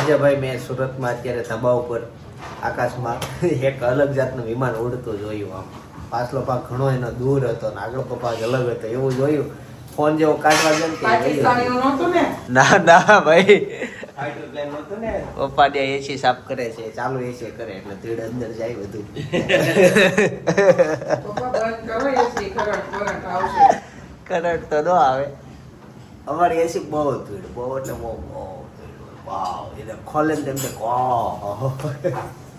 આજે ભાઈ મેં સુરતમાં અત્યારે ધાબા ઉપર આકાશમાં એક અલગ જાતનું વિમાન ઉડતું જોયું. આમ પાછલો ભાગ ઘણો એનો દૂર હતો ને આગળનો ભાગ અલગ હતો એવું જોયું. ફોન જેવો કાઢવા ગયો ને ના ના ભાઈ ફાઈટર પ્લેન નહોતું ને. પપ્પા ત્યાં એસી સાફ કરે છે, ચાલુ એસી કરે એટલે ધીડ અંદર જાય બધું. કરંટ તો ન આવે અમારી એસી બહુ ધીડ, બહુ એટલે બહુ વાવ એટલે ખોલે ને તેમ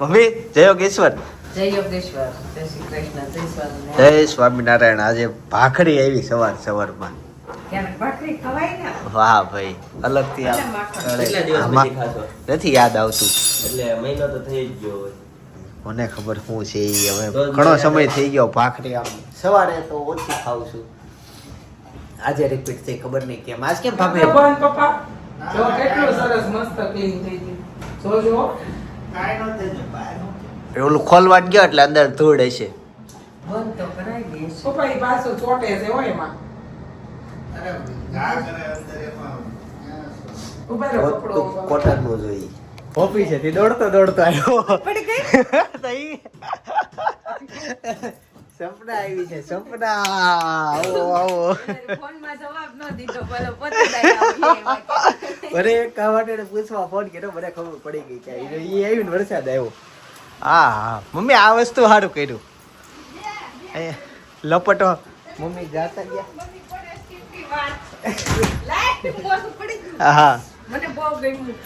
મમ્મી જય યોગેશ્વર. જય યોગેશ્વર, જય શ્રી કૃષ્ણ, જય સ્વામિનારાયણ. જય સ્વામિનારાયણ. આજે ભાખરી આવી સવારમાં. ભાખરી ખવાય ને? વાહ ભાઈ અલગથી નથી યાદ આવતું એટલે મહિનો તો થઈ જ ગયો હોય. મને ખબર શું છે ઈ હવે ઘણો સમય થઈ ગયો. ભાખરી આમ સવારે તો ઓછી ખાઉં છું, આજે રિપીટ થઈ ખબર નહીં કેમ. આજ કેમ ભાખરી પપ્પા જો કેટલું સરસ મસ્ત ક્લીન થઈ ગયું. જોજો ઓલું ખોલવા ગયો એટલે અંદર ધૂળ હશે. બંધ તો કરાઈ દઈશ. પપ્પા ઈ પાછું ચોટે છે હોય એમાં. ઉભા રહો, કપડો કોટન નું જોઈ ઓફી છે તે દોડતો આવ્યો. પડી ગઈ? સપના આવી છે સપના. આવો આવો. ફોનમાં જવાબ ન દીધો, બોલો પતી જાય. અરે કાવાટે પૂછવા ફોન કર્યો, મને ખબર પડી ગઈ કે ઈ આવ્યું ને વરસાદ આવ્યો. હા હા મમ્મી આ વસ્તુ સારું કર્યું. લપટો મમ્મી જાતા ગયા. હા મને બહુ ગમ્યું.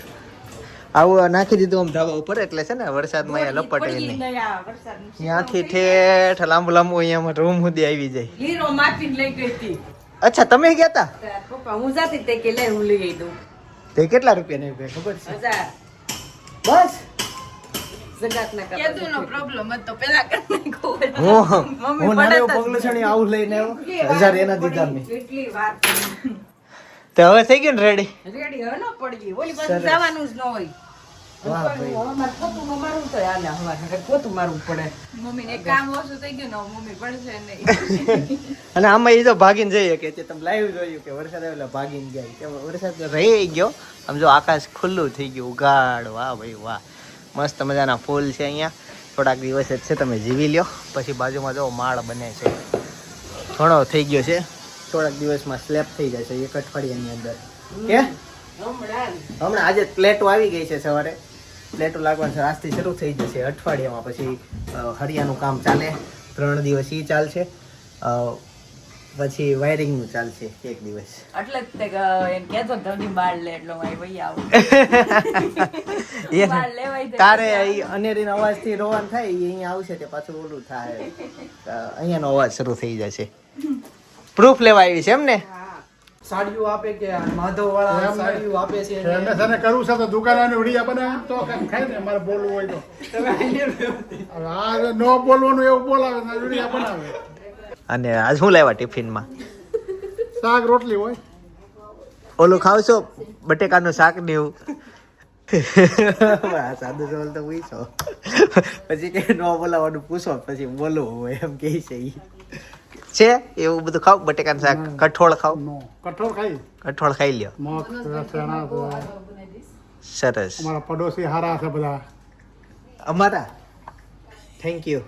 આવું નાખી દીધું આમ ધાબા ઉપર એટલે છે ને વરસાદમાં અહીંયા લપટે નહીં. ત્યાંથી ઠેઠ લાંબુ લાંબુ અહીંયા રૂમ સુધી આવી જાય. હીરો માપીને લઈ ગઈ હતી. અચ્છા તમે ગયા તા? પપ્પા હું જાતી તે કે લે હું લઈ ગઈ દઉં. તે કેટલા રૂપિયા ને ખબર છે? 1000. બસ જગાતના કેદુનો પ્રોબ્લેમ હતો પેલા કરી નાખ્યો. હું નાનો પગલું છણી આવું લઈને આવ્યો 1000 એના દીધા મેં. કેટલી વાર કરી. તો હવે થઈ ગયું ને રેડી? રેડી હવે ન પડી. ઓલી પાસે જવાનું જ ન હોય. વાહ ભાઈ. અમારે પોતું મારવું તો હાલે હવારે પોતું મારવું પડે. મમ્મીને કામ ઓછું થઈ ગયું ને મમ્મી પડશે નહીં. અને આમાં એ તો ભાગીને જઈએ કે તમે લાઈવ જોયું કે વરસાદ આવ્યો એટલે ભાગીને ગયા. કે વરસાદ રહી ગયો. આમ જો આકાશ ખુલ્લું થઈ ગયું ઉઘાડ. વાહ ભાઈ વાહ મસ્ત મજાના ફૂલ છે અહીંયા. થોડાક દિવસ જ છે તમે જીવી લ્યો. પછી બાજુમાં જો માળ બને છે, ઘણો થઈ ગયો છે. થોડાક દિવસમાં સ્લેબ થઈ જશે એક અઠવાડિયાની અંદર. કે હમણાં આજે પ્લેટો આવી ગઈ છે સવારે. પ્લેટો લાગવાનું છે આજથી શરૂ થઈ જશે અઠવાડિયામાં. પછી હરિયાનું કામ ચાલે 3 દિવસ ઈ ચાલશે. પછી વાયરિંગનું ચાલશે 1 દિવસ. એટલે જ તે એમ કહેતો ધોની બાળ લે એટલે હું વહી આવું. બાળ લેવાય દે. તારે અનેરીનો અવાજથી રોવાન થાય ઈ અહીંયા આવશે તે પાછું ઓલું થાય. અહીંયાનો અવાજ શરૂ થઈ જશે. પ્રૂફ લેવા આવી છે એમ ને? સાડીઓ આપે કે માધવ વાળા સાડીઓ આપે છે. એને તને કરવું છે તો દુકાનવાળાને વિડીયો બનાવે તો કંઈક ખાય ને મારે બોલવું હોય તો. આ નો બોલવાનું એવું બોલાવે ને વિડીયો બનાવે. અને આજ શું લાવ્યા ટિફિનમાં? શાક રોટલી હોય. ઓલું ખાવશો બટેકાનું શાક ને એવું? સાદું સવાલ તો પૂછો પછી કે ન બોલાવાનું પૂછો પછી બોલવું હોય એમ કે છે ઈ. છે એવું બધું ખાવ? બટેકાનું શાક કઠોળ ખાવ? નો કઠોળ ખાઈ કઠોળ ખાઈ લ્યો. મગ ચણા સરસ. અમારા પડોશી હારા છે બધા. અમારા થેન્ક યુ.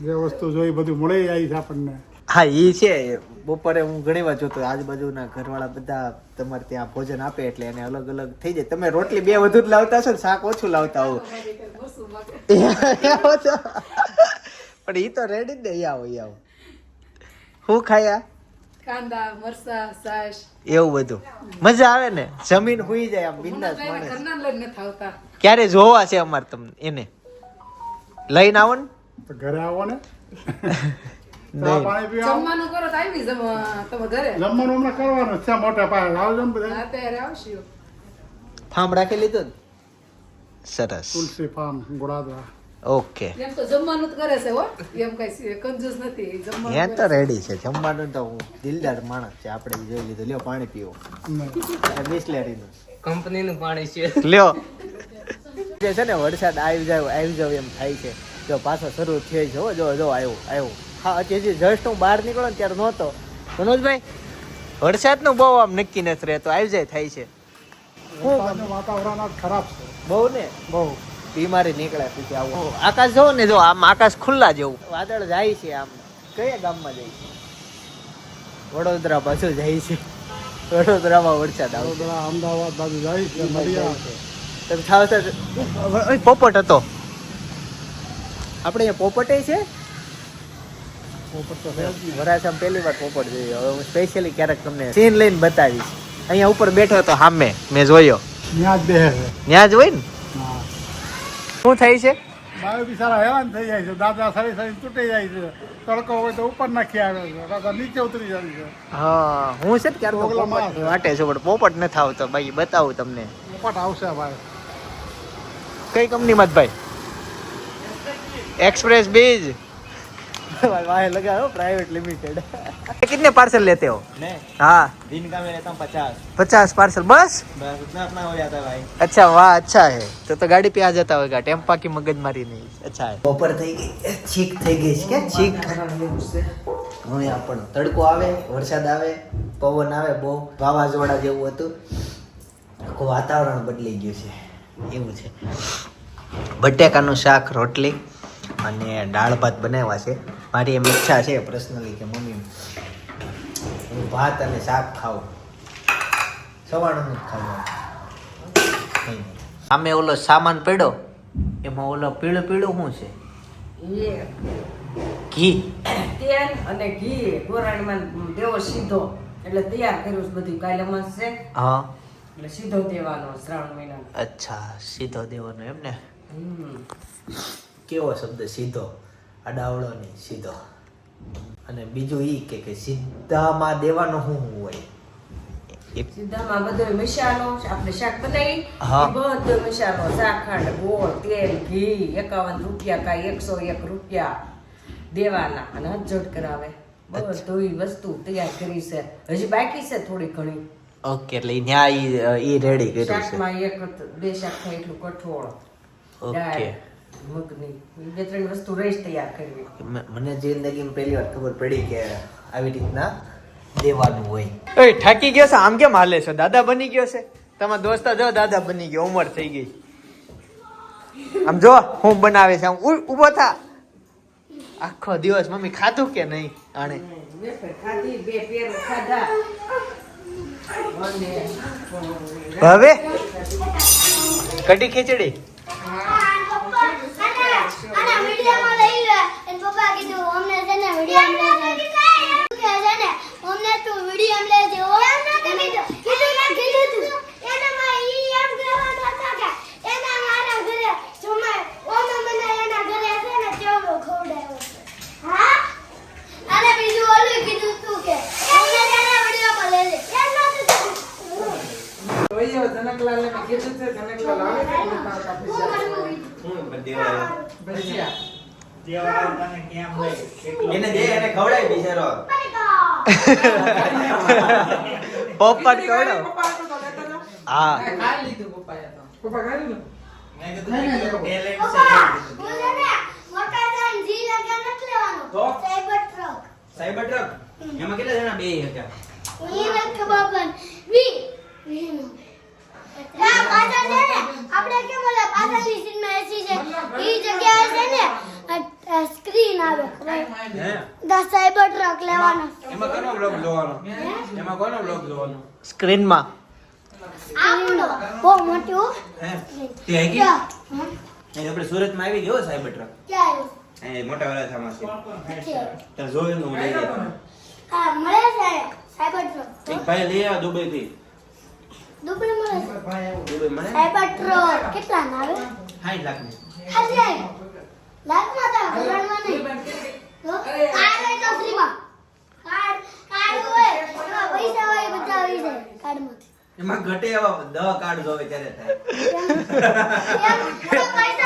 જે વસ્તુ જોઈ બધું મળી જાય છે આપણને. હા એ છે. બપોરે હું ઘણી વાર જોતો આજુબાજુના ઘરવાળા બધા તમારે ત્યાં ભોજન આપે એટલે એને અલગ અલગ થઈ જાય. તમે રોટલી 2 વધુ જ લાવતા હશો ને શાક ઓછું લાવતા હો. પણ ઈ તો રેડી જ દે. આવો હું ખાયા કાંદા મરસા સાસ એવું બધું મજા આવે ને. જમીન હુઈ જાય આમ બિંદાસ માણસ. ઘરના લઈને થાવતા. ક્યારે જોવા છે અમારે તમને એને લઈને આવો ને? તો ઘરે આવો ને નહીં. પાણી પીવા જમવાનું કરો તો આવી તમે ઘરે જમવાનું હમણાં કરવાનું છે મોટા પાયે લાવજો ને બધા. અત્યારે આવશું. ફાર્મ રાખી લીધું ને? સરસ. તુલસી ફાર્મ ગોળાદરા. ઓકે એમ તો જમવાનું જ કરે છે હો. એમ કઈ કંજૂસ નથી. જમવાનું એ તો રેડી છે જમવાનું. તો હું દિલદાર માણસ છે આપણે ઈ જોઈ લીધું. લ્યો પાણી પીવો. બિસ્લેરીનું કંપનીનું પાણી છે. લ્યો. જે છે ને વરસાદ આવી જાવ એમ થાય છે. જો પાછો શરૂ થઈ છે. જો આવ્યો. હા હજી જસ્ટ હું બહાર નીકળો ને ત્યારે નહોતો. મનોજભાઈ વરસાદનું બહુ આમ નક્કી નથી રહેતો. આવી જાય થાય છે. વરસાદનું વાતાવરણ આજ ખરાબ છે બહુ ને બહુ. બીમારી નીકળે પછી આવું આકાશ જોવો ને, જો આમ આકાશ ખુલ્લા જેવું વાદળ જાય છે. આમ કયા ગામમાં જાય છે? વડોદરા પાછું જાય છે. વડોદરામાં વરસાદ આવે છે. વડોદરા, અમદાવાદ બાજુ જાય છે, નડિયાદ. તમે થાવ સર પોપટ હતો આપણે અહીંયા પોપટે છે. પોપટ તો છે જ ને. વરાછામાં પહેલી વાર પોપટ જોયો. હવે હું સ્પેશિયલી ક્યારેક તમને સીન લઈને બતાવીશ. અહીંયા ઉપર બેઠો હતો સામે મેં જોયો. ત્યાં જ બેસે છે. ત્યાં જ હોય ને. હા. શું થાય છે? બાયો બિચારા હેરાન થઈ જાય છે, દાદા સરી સરી તૂટી જાય છે. તડકો હોય તો ઉપર નાખી આવે છે, દાદા નીચે ઉતરી જાય છે. હા હું છે ને ક્યારેક ઓગલામાં પોપટ વાટે છું પણ પોપટ નથી આવતો. ભાઈ બતાવું તમને પોપટ આવશે ભાઈ. કઈ કંપનીમાં જ ભાઈ? एक्सप्रेस बीज वाहे लगा हो प्राइवेट लिमिटेड. कितने पार्सल लेते हो? मैं हाँ दिन का मैं लेता हूँ 50. 50 पार्सल बस. बस उतना अपना हो जाता है भाई. अच्छा वाह अच्छा है तो गाड़ी पे आ जाता होगा. टेम्पा की मगजमारी नहीं. अच्छा है. બપોર થઈ ગઈ, છીક થઈ ગઈ છે કે છીક. હવે આપણો તડકો આવે, વરસાદ આવે, પવન આવે, બહુ વાવાઝોડા જેવું હતું. આખું વાતાવરણ બદલી ગયું છે એવું છે. બટેકાનું શાક, રોટલી અને દાળ ભાત બનાવ્યા છે. મારી એમ ઈચ્છા છે પર્સનલી કે મમ્મી હું ભાત અને શાક ખાઉં. સવારનું જ ખાવું. સામે ઓલો સામાન પડ્યો એમાં ઓલો પીળું પીળું શું છે? ઘી. તેલ અને ઘી ગોરાણીમાં દેવો સીધો એટલે તૈયાર કર્યું છે બધું. કાલે અમાસ છે હા એટલે સીધો દેવાનો શ્રાવણ મહિનાનો. અચ્છા સીધો દેવાનો એમ ને. કેવો શબ્દ સીધો, અડાવડો નહીં સીધો. અને બીજું ઈ કે સીધામાં દેવાનો શું હોય? સીધામાં બધો મસાલો આપણે શાક બનાવી હા. બધો મસાલો શાકખંડ ગોળ તેલ ઘી 51 રૂપિયા કાંઈ 101 રૂપિયા દેવાના અને હજોડ કરાવે. બધું વસ્તુ તૈયાર કરી છે. હજી બાકી છે થોડી ઘણી. ઓકે એટલે ન્યા ઈ રેડી કર્યું છે. શાકમાં એક બે શાક થાય એટલું કઠોળ ઓકે દાળ મગની બે ત્રણ વસ્તુ રહીશ તૈયાર કરવી. મને જિંદગીમાં પહેલી વાર ખબર પડી કે આવી રીતના દેવાનું હોય. ઓય થાકી ગયો છે આમ કેમ હાલે છે? દાદા બની ગયો છે તમારા દોસ્ત? જો દાદા બની ગયો, ઉંમર થઈ ગઈ. આમ જો હું બનાવે છે. આમ ઊભો થા. આખો દિવસ મમ્મી ખાધું કે નહીં? આણે ખાધી બે પેર ખાધા અને હવે કઢી ખીચડી. જનકલાલને મેં કીધું છે, જનકલાલ આવે છે એટલે તારા કાપી જાય. ભજીયા. એને દે એને ખવડાય બિચારો. પોપટ કવડો. પપ્પા આટલું તો લેતા જાઓ. હા ખાઈ લીધું પપ્પાએ તો. પપ્પા ખાઈ લીધું? સાયબર ટ્રક એમાં કેટલા જણા? 2 હતા. સ્ક્રીન આવે હે? સાયબર ટ્રક લેવાનો. એમાં કોનો બ્લોગ જોવાનો? એમાં કોનો બ્લોગ જોવાનો? સ્ક્રીનમાં. આપણો બહુ મોટું હે તે હે કે આપણે સુરતમાં આવી ગયો સાયબર ટ્રક. ક્યાં એ મોટા વાળા થામાં છે. છે? તો જોયું હું લઈ જતો. હા મળે છે સાયબર ટ્રક. એક ભાઈ લઈ આવ્યો દુબઈ થી. દુબઈ મળે છે દુબઈ મને સાયબર ટ્રક કેટલા ના આવે? 60 લાખ ની. હાજી લાખમાં તો ઘરણમાં નહીં. કાર્ડ હોય તો ફ્રીમાં. કાર્ડ હોય એમાં પૈસા હોય બધા આવી જાય કાર્ડમાં. એમાં ઘટે એવા 10 કાર્ડ જોવે ત્યારે થાય.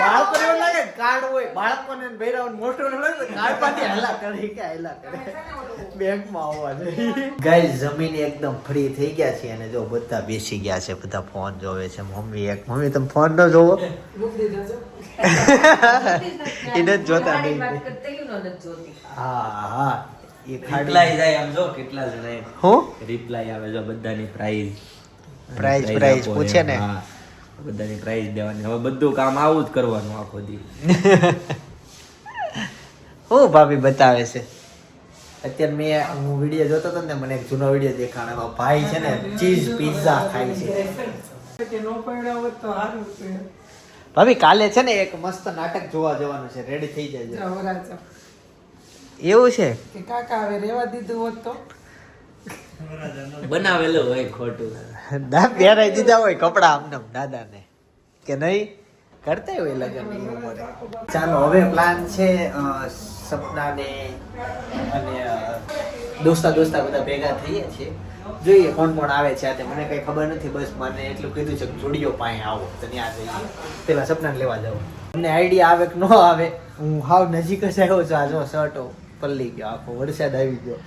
બાળકોને એવું લાગે કાર્ડ હોય, બાળકોને બેરાውን મોટું લાગે કાર્ડ પાછી હલા કરે કે હલા કરે. બેંકમાં આવવા જોઈએ. ગાઈસ જમીને એકદમ ફ્રી થઈ ગયા છે અને જો બધા બેસી ગયા છે, બધા ફોન જોવે છે. મમ્મી તમે ફોન ન જોવો? મૂકી દીધો છો? એ નથી જોતા નહીં. વાત કરતા ઈ નથી જોતી. હા હા એ રિપ્લાય જાય આમ જો કેટલા જણા હું રિપ્લાય આવે જો બધાની પ્રાઇઝ. પ્રાઇઝ પૂછે ને. હા, બધાની પ્રાઇઝ દેવાની. હવે બધું કામ આવું જ કરવાનું આખો દી. હું ભાભી બતાવે છે અત્યારે હું વિડીયો જોતો હતો ને મને એક જૂનો વિડીયો દેખાણો ભાઈ છે ને ચીઝ પિઝા ખાય છે. કે નો પડ્યો હોત તો સારું છે. ભાભી કાલે છે ને એક મસ્ત નાટક જોવા જવાનું છે, રેડી થઈ જાય. જાઓ રાજા એવું છે કે કાકા હવે રેવા દીધું હોત તો બનાવેલું હોય ખોટું. પહેરાઈ દીધા હોય કપડા આમને દાદાને કે નહીં કરતા હોય લગ્નની ઉંમરે. ચાલો હવે પ્લાન છે સપનાને અને દોસ્તા બધા ભેગા થઈએ છીએ. જોઈએ કોણ કોણ આવે છે. આજે મને કઈ ખબર નથી, બસ મને એટલું કીધું છે કે જોડીઓ પાસે આવો તો ત્યાં જઈએ. પેલા સપનાને લેવા જાવ. તમને આઈડિયા આવે કે ન આવે, હું હાવ નજીક જ આવ્યો છું. આ જો શર્ટ પલ્લી ગયો, આખો વરસાદ આવી ગયો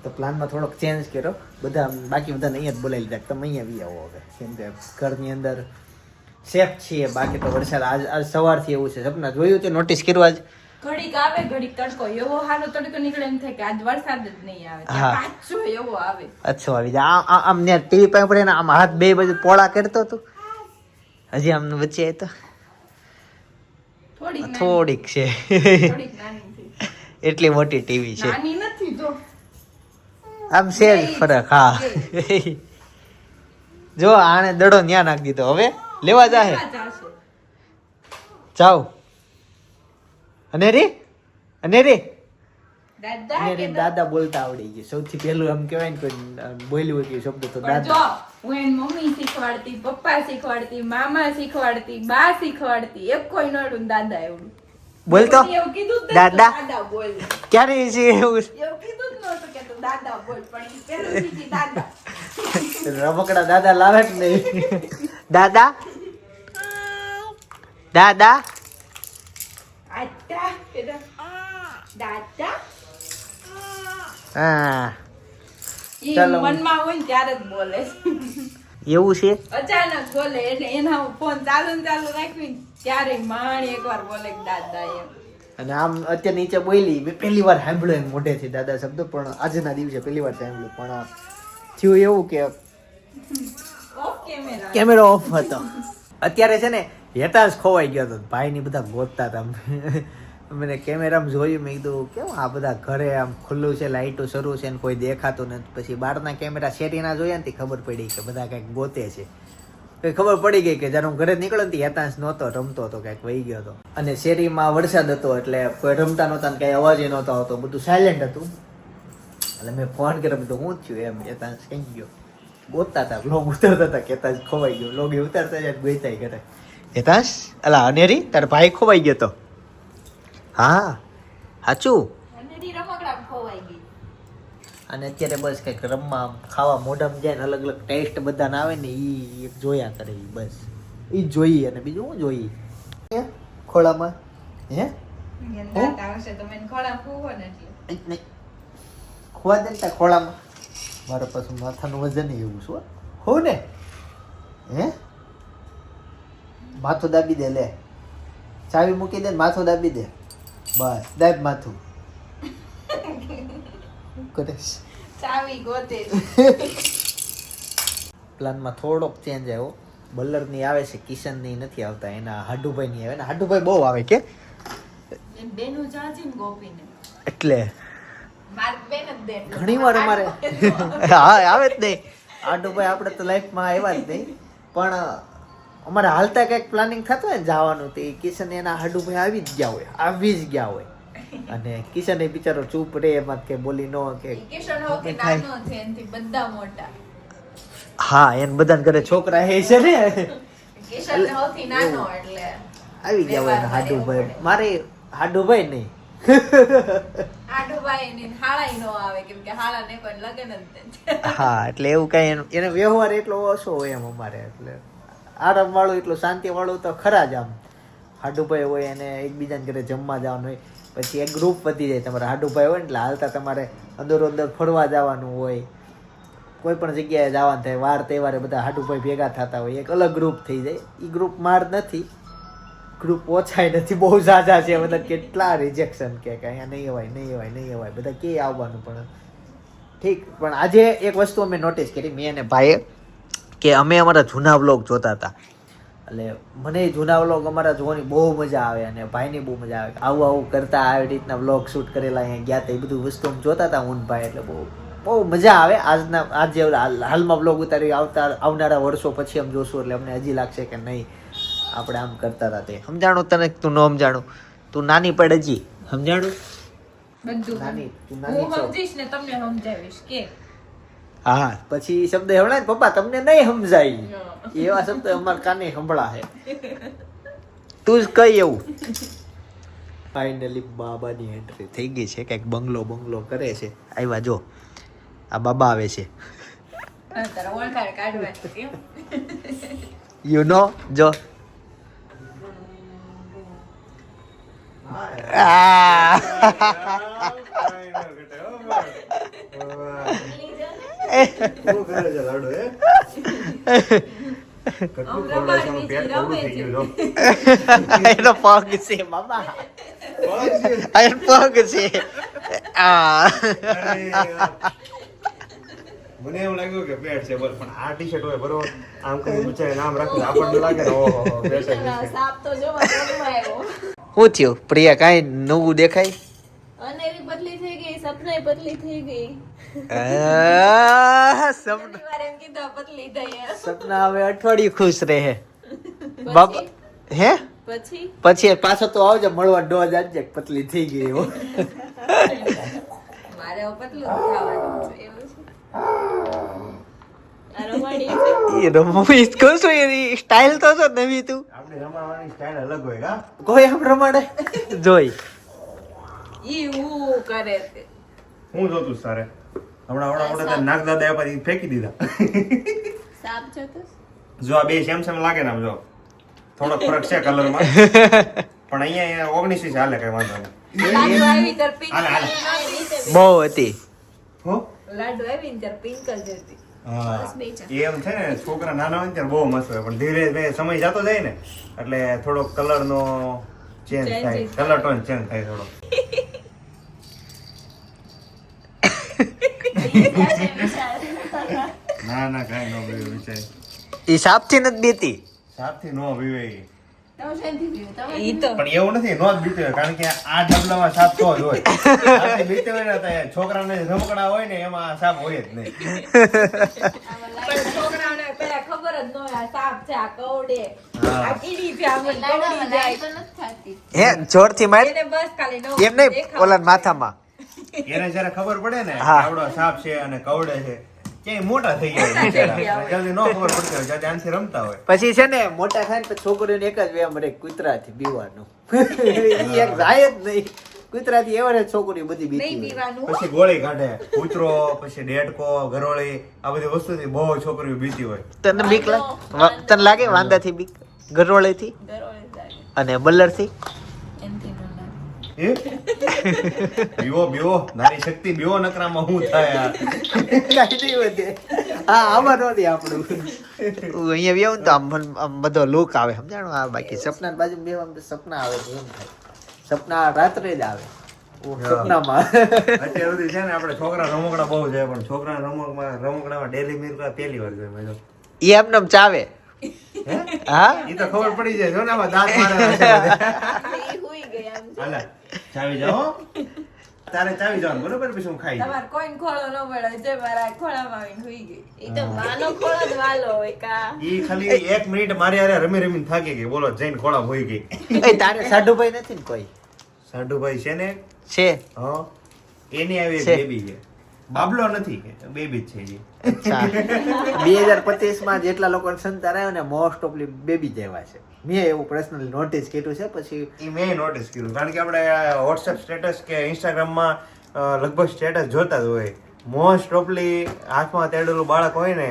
તો પ્લાનમાં થોડોક ચેન્જ કર્યો. બધા બાકી બધાને અહીંયા જ બોલાવી લીધા તમે અહીંયા બી આવો હવે, કેમ કે ઘરની અંદર સેફ છીએ. બાકી તો વરસાદ આજ સવારથી એવું છે. સપના જોયું છે, નોટિસ કર્યું આજ? ઘડીક આવે ઘડીક તડકો, એવો હારો તડકો નીકળે એમ થાય કે આજ વરસાદ જ નહીં આવે. હા. પાછો એવો આવે. અચ્છા આવી જાય આમ ને ટીવી પાસે પડે ને આમ હાથ બે બાજુ પોળા કરતો હતો. હજી આમ વચ્ચે તો થોડીક છે. થોડીક નાની છે. એટલી મોટી ટીવી છે. નાની નથી જો. આમ છે જ ફરક. હા જો આને દડો ન્યા નાખી દીધો. હવે લેવા જાહે જાશે. જાઓ. અને રે દાદા અને કે રે દાદા બોલતા આવડી ગયું. સૌથી પહેલું એમ કહેવાય ને કોઈ બોલ્યું હોય કે શબ્દ તો પણ જો દાદા. હું એની મમ્મી શીખવાડતી, પપ્પા શીખવાડતી, મામા શીખવાડતી, બા શીખવાડતી, એક કોઈ નડું ને દાદા એવડું બોલતો એવું કીધું જ દાદા? નતું, દાદા બોલ. ક્યારે છે એવું? એવું કીધું જ નતું કે તું દાદા બોલ, પણ ઈ પહેલું શીખી દાદા. રમકડા દાદા લાવે જ નહીં. દાદા દાદા આટા કીધું. દાદા હા ઈ ચાલો. મનમાં હોય ને ત્યારે જ બોલે. એવું છે. અચાનક બોલે એટલે એના ફોન ચાલુ ને ચાલુ રાખવી ત્યારે માણી એકવાર બોલે કે દાદા એમ. અને આમ અત્યારે નીચે બોલી મેં પહેલી વાર સાંભળ્યો એમ મોઢેથી દાદા શબ્દ, પણ આજના દિવસે પહેલી વાર સાંભળ્યું. પણ થયું એવું કે ઓફ કેમેરા. કેમેરો ઓફ હતો. અત્યારે છે ને હેતાશ ખોવાઈ ગયો હતો. ભાઈની બધા ગોતતા હતા. મને કેમેરામાં જોયું, મેં કીધું કેમ આ બધા ઘરે આમ ખુલ્લું છે, લાઇટો શરૂ છે ને કોઈ દેખાતું નથી. પછી બહારના કેમેરા શેરીના જોયા ને ખબર પડી કે બધા કંઈક ગોતે છે. પછી ખબર પડી ગઈ કે જ્યારે હું ઘરે નીકળ્યો ને હેતાંશ નહોતો, રમતો હતો, કંઈક વહી ગયો હતો. અને શેરીમાં વરસાદ હતો એટલે કોઈ રમતા નહોતા ને કંઈ અવાજ નહોતો આવતો, બધું સાયલેન્ટ હતું. એટલે મેં ફોન કર્યો, બધું હું થયું એમ. હેતાંશ કઈ ગયો ગોતતા હતા, વ્લોગ ઉતારતા હતા. હેતાંશ ખોવાઈ ગયો. વ્લોગ ઉતારતા જાય ગોઈતાય કરે. હેતાંશ અલા અનેરી તારો ભાઈ ખોવાઈ ગયો તો. હા સાચું. અને ઈ રમકડા ખોવાઈ ગઈ. અને અત્યારે બસ કંઈક રમવા ખાવા મોઢામાં જાય ને અલગ અલગ ટેસ્ટ બધાને આવે ને એ એક જોયા કરે. ઈ બસ એ જોઈએ. અને બીજું શું જોઈએ ખોળામાં? હે દાંત આવશે તો મેં ખોળા ફૂવો ને એટલે. નહીં ખોવા દે ને ખોળામાં. મારા પાછું માથાનું વજન એવું શું હો ને. હે માથું દાબી દે. લે ચાવી મૂકી દે ને માથું દાબી દે. બસ દાબ માથું કરે. ચાવી ગોતે. પ્લાનમાં થોડોક ચેન્જ આવ્યો. બલ્લરની આવે છે, કિશનની નથી આવતા. એના હાડુભાઈની આવે ને. હાડુભાઈ બહુ આવે કે બેનું જાજી ને ગોપીને. એટલે માર બેન જ દે. ઘણી વાર અમારે હા આવે જ નહીં. હાડુભાઈ આપણે તો લાઈફમાં આવ્યા જ નહીં, પણ અમારે હાલતા કંઈક પ્લાનિંગ થતું હોય ને જવાનું તો કિશન એના હાડુભાઈ આવી જ ગયા હોય. અને કિશન એ બિચારો ચૂપ રે, એમાં કે બોલી નો કે કિશન હોકે નાનો છે એનથી બધા મોટા. હા એને બધાને ઘરે છોકરા હે છે ને. કિશન સૌથી નાનો એટલે આવી ગયા હોય ને હાડુભાઈ. મારે હાડુભાઈ નહીં. આડુભાઈ ને હાળાઈ નો આવે કેમ કે હાળા ને કોઈ લગન જ નથી. હા એટલે એવું કઈ એને વ્યવહાર એટલો ઓછો હોય એમ અમારે. એટલે આરામ વાળું એટલું શાંતિ વાળું તો ખરા જ. આમ હાડુભાઈ હોય અને એકબીજાને ઘરે જમવા જવાનું હોય, પછી એક ગ્રુપ વધી જાય. તમારે હાડુભાઈ હોય ને એટલે હાલતા તમારે અંદર ફરવા જવાનું હોય, કોઈ પણ જગ્યાએ જવાનું થાય, વાર તહેવારે બધા હાડુભાઈ ભેગા થતા હોય, એક અલગ ગ્રુપ થઈ જાય. એ ગ્રુપ માર નથી, ગ્રુપ ઓછાય નથી, બહુ ઝાઝા છે. બધા કેટલા રિજેક્શન કે અહીંયા નહીં અવાય બધા કે આવવાનું. પણ ઠીક. પણ આજે એક વસ્તુ અમે નોટિસ કરી, મેં અને ભાઈએ કે અમે અમારા જૂના વ્લોગ જોતા હતા, એટલે મને જૂના વ્લોગ અમારા જોવાની બહુ મજા આવે અને ભાઈની બહુ મજા આવે. આવું કરતા આવી રીતના વ્લોગ શૂટ કરેલા અહીંયા ગયા હતા, એ બધું વસ્તુ અમે જોતા હતા હું ભાઈ, એટલે બહુ મજા આવે. આજે હાલમાં વ્લોગ ઉતારી આવનારા વર્ષો પછી અમે જોશું એટલે અમને હજી લાગશે કે નહીં આપણે આમ કરતા હતા તે. સમજાણું તને? તું ન સમજાણું? તું નાની પડ હજી સમજાણું? બધું નાની તું હું નાની છો. સમજીશ ને તમને સમજાવીશ કે હા પછી શબ્દ હમણાં પપ્પા તમને નહીં સમજાય, એવા શબ્દ અમારા કાને સંભળા છે. તું જ કઈ એવું. ફાઇનલી બાબાની એન્ટ્રી થઈ ગઈ છે, કંઈક બંગલો કરે છે. આવ્યા જો આ બાબા આવે છે, તારા ઓળખાણ કાઢવા યુ નો. જો એનો પગ છે બાબા, એનો પગ છે. મને એવું લાગ્યું કે પેટ છે બોલ, પણ આ ટી શર્ટ હોય બરોબર, આમ કરી બિચારે નામ રાખ્યું આપણને લાગે ને ઓહો પેટ છે. સાપ તો જો આવ્યો. શું થયું પ્રિયા? કાંઈ નવું દેખાય? અનેરી પતલી થઈ ગઈ, સપનાય પતલી થઈ ગઈ. સપના ઘણીવાર એમ કીધું પતલી થઈ. સપના હવે અઠવાડિયું ખુશ રહે બાબા. હે પછી પાછો તો આવજો મળવા, ડોઝ આપજે પતલી થઈ ગઈ એવો. મારે હવે પતલું ખાવાનું છે એવું છે. આ રમાડી છે. એ રમવી કહું છું, એની સ્ટાઇલ તો છો નવી. તું આપણી રમાવાની સ્ટાઇલ અલગ હોય કા, કોઈ આમ રમાડે જોઈ ઈ હું કરે તે. હું જોતું સારે હમણાં નાગ દાદા પર ફેંકી દીધા. સાપ છે તો જો આ બે સેમ લાગે ને આમ, જો થોડોક ફરક છે કલરમાં, પણ અહીંયા 19 હાલે કઈ વાંધો નહીં. લાડુ આવી ત્યારે પિંક હાલે, હાલે. બહુ હતી. હો લાડુ આવી ને ત્યારે પિંક જ હતી. હા એમ છે ને, છોકરા નાના હોય ને ત્યારે બહુ મસ્ત હોય, પણ ધીરે ધીરે સમય જતો જાય ને એટલે થોડો કલર નો ચેન્જ થાય, કલર ટોન ચેન્જ થાય થોડો. ના કઈ નો બીવે વિચાર, એ સાપ થી નથી બીતી. સાપથી નો બીવે ઈ. તમે શાંતિ પીવો તમે. ઈ તો પણ એવું નથી, નો જ બીતો હોય, કારણ કે આ ડબલામાં સાપ તો જ હોય. સાપથી બીતો હોય ને તો છોકરાને રમકડા હોય ને એમાં સાપ હોય જ નહીં. પણ છોકરાઓને પેલા ખબર જ ન હોય આ સાપ છે, આ કવડે, આ કીડી છે, આ મને કવડી જાય. હે જોર થી માર એને બસ ખાલી નવું એમ નહીં, દેખાવ. ઓલા માથામાં. એને જયારે ખબર પડે ને હા. આવડો સાપ છે અને કવડે છે, ક્યાંય મોટા થઈ ગયા બિચારા. જલ્દી નો ખબર પડતી હોય, જ્યારે આનથી રમતા હોય. પછી છે ને મોટા થાય ને પછી છોકરીઓને એક જ વ્યાયામ રે, કૂતરાથી બીવાનું. ઈ એક જાય જ નહીં. કૂતરાથી એવા છોકરીઓ બધી નહીં બીતી હોય. પીવાનું. પછી ગોળી કાઢે, કૂતરો, પછી ડેડકો, ગરોળી, આ બધી વસ્તુથી બહુ છોકરીઓ બીતી હોય. તને બીક તને લાગે વાંદાથી બીક? ગરોળીથી દરોડે જાય. અને બલ્લરથી? એનથી ન લાગે. બીવો નારી શક્તિ બીવો નકરામાં હું થાય આ? કાંઈ નહીં વધે. હા આમાં નહોતી આપણું. અહીંયા બેવું ને તો આમ બધો લુક આવે, સમજાણું? આ બાકી સપના બાજુ બેવા તો સપના આવે તો એમ થાય. સપના રાત્રે જ આવે સપનામાં. અત્યાર સુધી છે ને આપણે છોકરા રમકડા બહુ જાય, પણ છોકરા રમકડામાં ડેલી મિલ્ક પહેલી વાર જોઈ મેં. એ એમને આમ ચાવે. હા ઈ તો ખબર પડી જાય, જો ને આમાં દાંત મારેલા છે. ઈ હુઈ ગયા આમ. હાલે, ચાવી જાઓ. તારે ચાવી જવાનું બરોબર, પછી હું ખાઈ જાઉં. તમારે કોઈને ખોળો ન મળે, જે મારા ખોળામાં આવીને હુઈ ગઈ. ઈ તો માનો ખોળો જ વાલો હોય કા. ઈ ખાલી 1 મિનિટ મારી હારે રમીને થાકી ગઈ, બોલો જઈને ખોળા હોઈ ગઈ. એ તારે સાઢુભાઈ નથી ને કોઈ? સાઢુભાઈ છે ને, છે. હા, એની આવી છે. બેબી છે, બાબલો નથી, બેબી જ છે ઈ. અચ્છા 2025 માં જેટલા લોકો સંતાન આવ્યો ને મોસ્ટ ઓફલી બેબી જ આવ્યા છે. મેં એવું પર્સનલી નોટિસ કર્યું છે. પછી ઈ મેં નોટિસ કર્યું, કારણ કે આપણે વોટ્સએપ સ્ટેટસ કે ઇન્સ્ટાગ્રામમાં લગભગ સ્ટેટસ જોતા જ હોય. મોસ્ટ ઓફલી હાથમાં તેડેલું બાળક હોય ને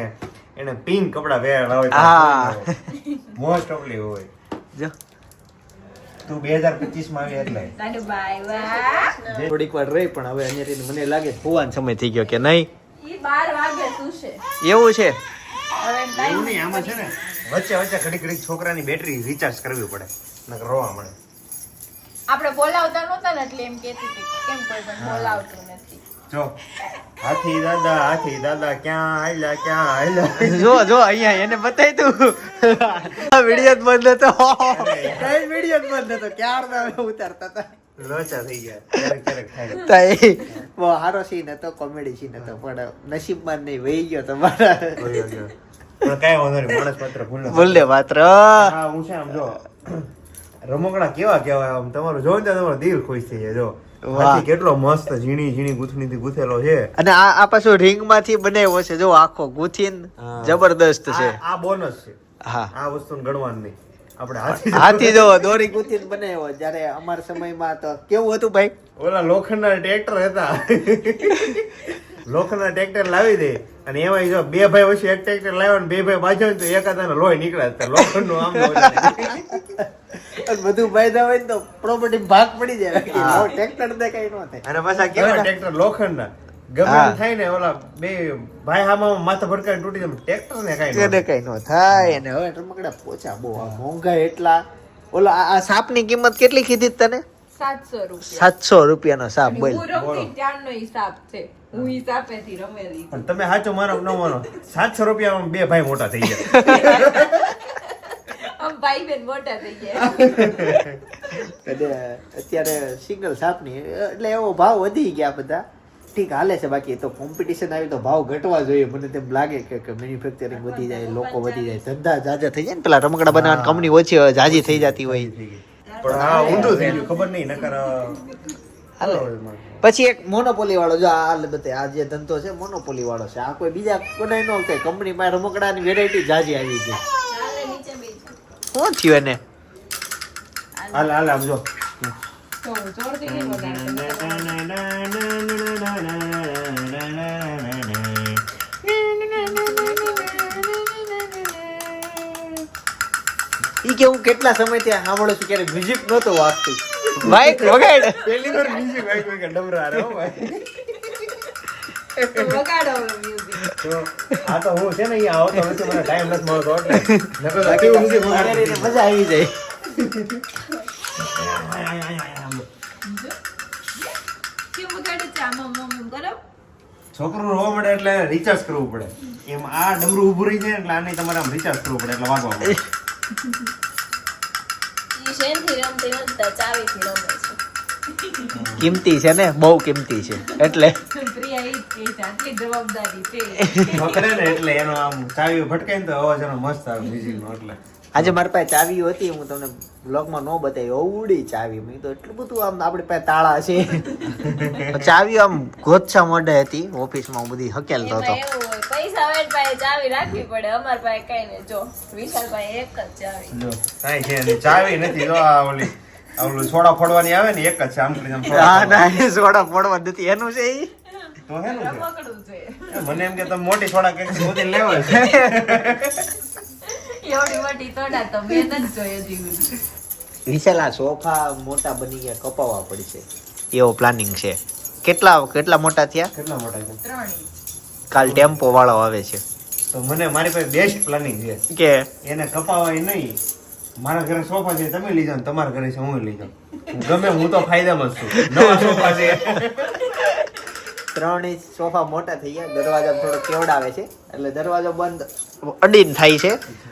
એને પિંક કપડા પહેરેલા હોય. હા. મોસ્ટ ઓફલી હોય. જો તું 2025 માં આવી એટલે દાદુ બાય વાહ. થોડીક વાર રહી, પણ હવે અહીંયા મને લાગે હોવાનો સમય થઈ ગયો કે નહીં? ઈ 12 વાગે સુશે. એવું છે. હવે એમ એવું નહીં, આમાં છે ને વચ્ચે ઘડી છોકરાની બેટરી રિચાર્જ કરવી પડે, નકર રોવા મળે. આપણે બોલાવતા નહોતા ને એટલે એમ કહેતી હતી કે કેમ કોઈ પણ બોલાવતું નથી. જો હાથી દાદા ક્યાં આયલા જો અહીંયા એને બતાવી તું વિડીયો બંધ હતો કઈ વિડીયો બંધ હતો ક્યારના ઉતારતા હતા લોચા થઈ ગયા ક્યારેક થાય તા એ બહુ સારો સીન હતો કોમેડી સીન હતો પણ નસીબમાં નહીં વહી ગયો તમારા પણ કાંઈ વાંધો નહીં માણસ માત્ર બોલે માત્ર હા હું છે આમ જો રમકડા કેવા કેવા આમ તમારું જોઈને તો તમારું દિલ ખુશ થઈ જાય જો વાહ. હાથી કેટલો મસ્ત ઝીણી ગૂંથણીથી ગૂંથેલો છે અને આ પાછું રિંગ માંથી બનાવ્યો છે જો આખો ગુથીન હા. જબરદસ્ત છે આ બોનસ છે હા આ વસ્તુને ગણવાનું નહીં આપણે હાથી હાથી જો દોરી ગુથીન બનાવ્યો જ્યારે અમારા સમયમાં તો કેવું હતું ભાઈ ઓલા લોખંડના ટ્રેક્ટર હતા લોખંડના ટ્રેક્ટર લાવી દે અને એમાં જો બે ભાઈ વચ્ચે એક ટ્રેક્ટર લાવ્યો ને બે ભાઈ બાજુ તો એકાદાને લોહી નીકળ્યા હતા લોખંડનું આમ ને ઓલું. અને બધું બાયદા હોય ને તો પ્રોપર્ટી ભાગ પડી જાય ટ્રેક્ટર દે કઈ ન થાય અને પાછા કેવા ટ્રેક્ટર લોખંડના ગમે હા. એમ થાય ને ઓલા બે ભાઈ હામાં માથા ભડકાઈને તૂટી જાય ટ્રેક્ટર ને કઈ એને કઈ ન થાય અને હવે રમકડા પોચા બહુ આ મોંઘા એટલા ઓલા આ સાપની કિંમત કેટલી કીધી તને 700 રૂપિયા 700 રૂપિયાનો સાપ બોલ હું રમતી ત્યારનો હિસાબ છે હું હિસાબેથી રમેલી પણ તમે સાચો મારો ન માનો 700 રૂપિયામાં બે ભાઈ મોટા થઈ ગયા આમ ભાઈ બેન મોટા થઈ ગયા અને અત્યારે સિંગલ સાપની એટલે એવો ભાવ વધી ગયા બધા ઠીક હાલે છે બાકી તો કોમ્પિટિશન આવી તો ભાવ ઘટવા જોઈએ મને તેમ લાગે કે મેન્યુફેક્ચરિંગ વધી જાય લોકો વધી જાય ધંધા જાજા થઈ જાય ને પેલા રમકડા બનાવવાની કંપની ઓછી હોય જાજી થઈ જતી હોય પણ હા ઊંધું થઈ ગયું ખબર નહીં નકર હાલે. પછી એક મોનોપોલી વાળો જો આ બધે આ જે ધંધો છે મોનોપોલી વાળો છે આ કોઈ બીજા કોને ન કઈ કંપનીમાં રમકડાની વેરાયટી જાજી આવી ગઈ શું થયું એને હાલ આમ જો તો હું જોરથી નહીં વગાડતી. ઈ કે હું કેટલા સમયથી આ સાંભળું છું ક્યારે મ્યુઝિક નહોતું વાગતું બાઈક વગાડ પહેલી વાર મ્યુઝિક વાગ્યું કે ડમરા રે હો ભાઈ તો વગાડો music. તો આ તો હું છે ને અહીંયા આવતો નથી મને ટાઈમ નથી મળતો એટલે નકર તો કેવું મ્યુઝિક વગાડીને વગાડી મજા આવી જાય કેમ વગાડે છે આમ આમ આમ કરો? છોકરું રોવા મળે એટલે રિચાર્જ કરવું પડે એમ આ ડમરું ઊભું રહી જાય એટલે આને તમારે આમ રિચાર્જ કરવું પડે એટલે વાગવા પડે ઈ શેનથી રમતી નથી તો ચાવીથી રમે છે. કિંમતી છે ને બહુ કિંમતી છે એટલે પ્રિયા ઈ જ કહે છે, આટલી જવાબદારી છે. પકડે ને એટલે એનો આમ ચાવી ભટકાય ને તો અવાજ એનો મસ્ત આવે મ્યુઝિક નો એટલે આજે મારી પાસે ચાવી હતી હું તમને બ્લોગમાં ન બતાવી અવડી ચાવી મેં તો એટલું બધું આમ આપણી પાસે તાળા છે ચાવી આમ ગોચ્છા મોઢે હતી ઓફિસમાં હું બધી હકેલતો હતો એમાં એવું હોય પૈસા હોય ને પાસે ચાવી રાખવી પડે અમાર પાસે કઈ ને જો વિશાલ પાસે એક જ ચાવી. જો કાંઈ છે નહીં ચાવી નથી જો આ ઓલી આ ઓલું સોડા ફોડવાની આવે ને એક જ છે આમ કરીને આમ સોડા હા ફોડવા. ના એ સોડા પડવા નથી એનું છે ઈ તો હેનું છે રમકડું છે. મને એમ કે તમે મોટી સોડા ક્યાંક શોધીને લેવા છે એવડી મોટી તોડા તો મેં નથી જોઈ હજી સુધી. વિશાલ આ સોફા મોટા બની ગયા કપાવવા પડશે એવો પ્લાનિંગ છે કેટલા મોટા થયા કેટલા મોટા છે 3 ઇંચ. કાલ ટેમ્પો વાળો આવે છે તો મને મારી પાસે બેસ્ટ પ્લાનિંગ છે કે એને કપાવાય નહીં મારા ઘરે સોફા છે તમે લઈ જાઓ ને તમારા ઘરે છે હું લઈ જાઉં ગમે હું તો ફાયદામાં જ છું નવા સોફા છે 3 ઇંચ સોફા મોટા થઈ ગયા દરવાજા થોડો કેવડાવે છે એટલે દરવાજો બંધ અડીને થાય છે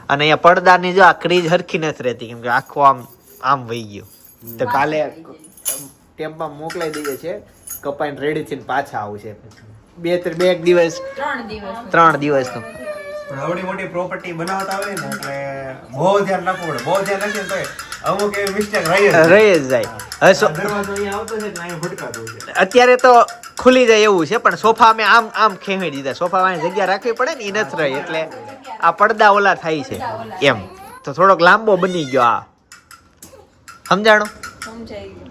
અને અહીંયા પડદાની જો આ ક્રીજ હરખી નથી રહેતી કેમ કે આખો આમ વહી ગયો તો કાલે ટેમ્પમાં મોકલાઈ દઈએ છે કપાઈને રેડી થઈને પાછા આવશે બે એક દિવસ 3 દિવસ 3 દિવસનું પણ આવડી મોટી પ્રોપર્ટી બનાવતા હોય ને એટલે બહુ ધ્યાન રાખવું પડે બહુ ધ્યાન રાખીએ તો અમુક એવી મિસ્ટેક રહી જ રહી જ જાય હવે દરવાજો અહીંયા આવતો છે ને અહીંયા ભટકાતો છે અત્યારે તો ખુલી જાય એવું છે પણ સોફા અમે આમ ખેંચી દીધા સોફામાં જગ્યા રાખવી પડે ને એ નથી રહી એટલે આ પડદા ઓલા થાય છે એમ તો થોડોક લાંબો બની ગયો આ સમજાણો સમજાઈ ગયું.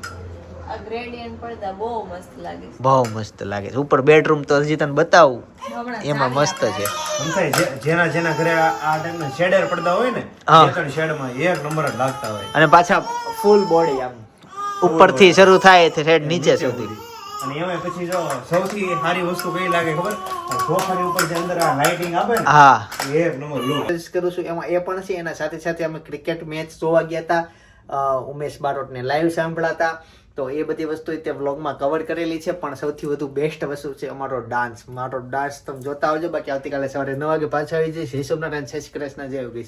આ ગ્રેડિયન્ટ પડદા બહુ મસ્ત લાગે છે. બહુ મસ્ત લાગે છે ઉપર બેડરૂમ તો હજી તને બતાવું હમણાં એમાં મસ્ત છે સમજાય જેના ઘરે આ ટાઈપના શેડર પડદા હોય ને હા. બે ત્રણ શેડમાં એક નંબર જ લાગતા હોય અને પાછા ફૂલ બોડી આમ ઉપરથી શરૂ થાય તે હેડ નીચે સુધી અને એમાં પછી જો સૌથી સારી વસ્તુ કઈ લાગે ખબર આ સોફાની ઉપર જે અંદર આ લાઇટિંગ આપે ને હા એ એક નંબર લુક કરું છું એમાં એ પણ છે એના સાથે સાથે અમે ક્રિકેટ મેચ જોવા ગયા હતા ઉમેશ બારોટને લાઈવ સાંભળાતા તો એ બધી વસ્તુ તે વ્લોગમાં કવર કરેલી છે, પણ સૌથી વધુ બેસ્ટ વસ્તુ છે અમારો ડાન્સ. મારો ડાન્સ તમે જોતા આવજો. બાકી આવતીકાલે સવારે 9 વાગે પાછા આવી જઈશ. જય સોમનારાયણ, જય શ્રી કૃષ્ણ, જય યોગેશ.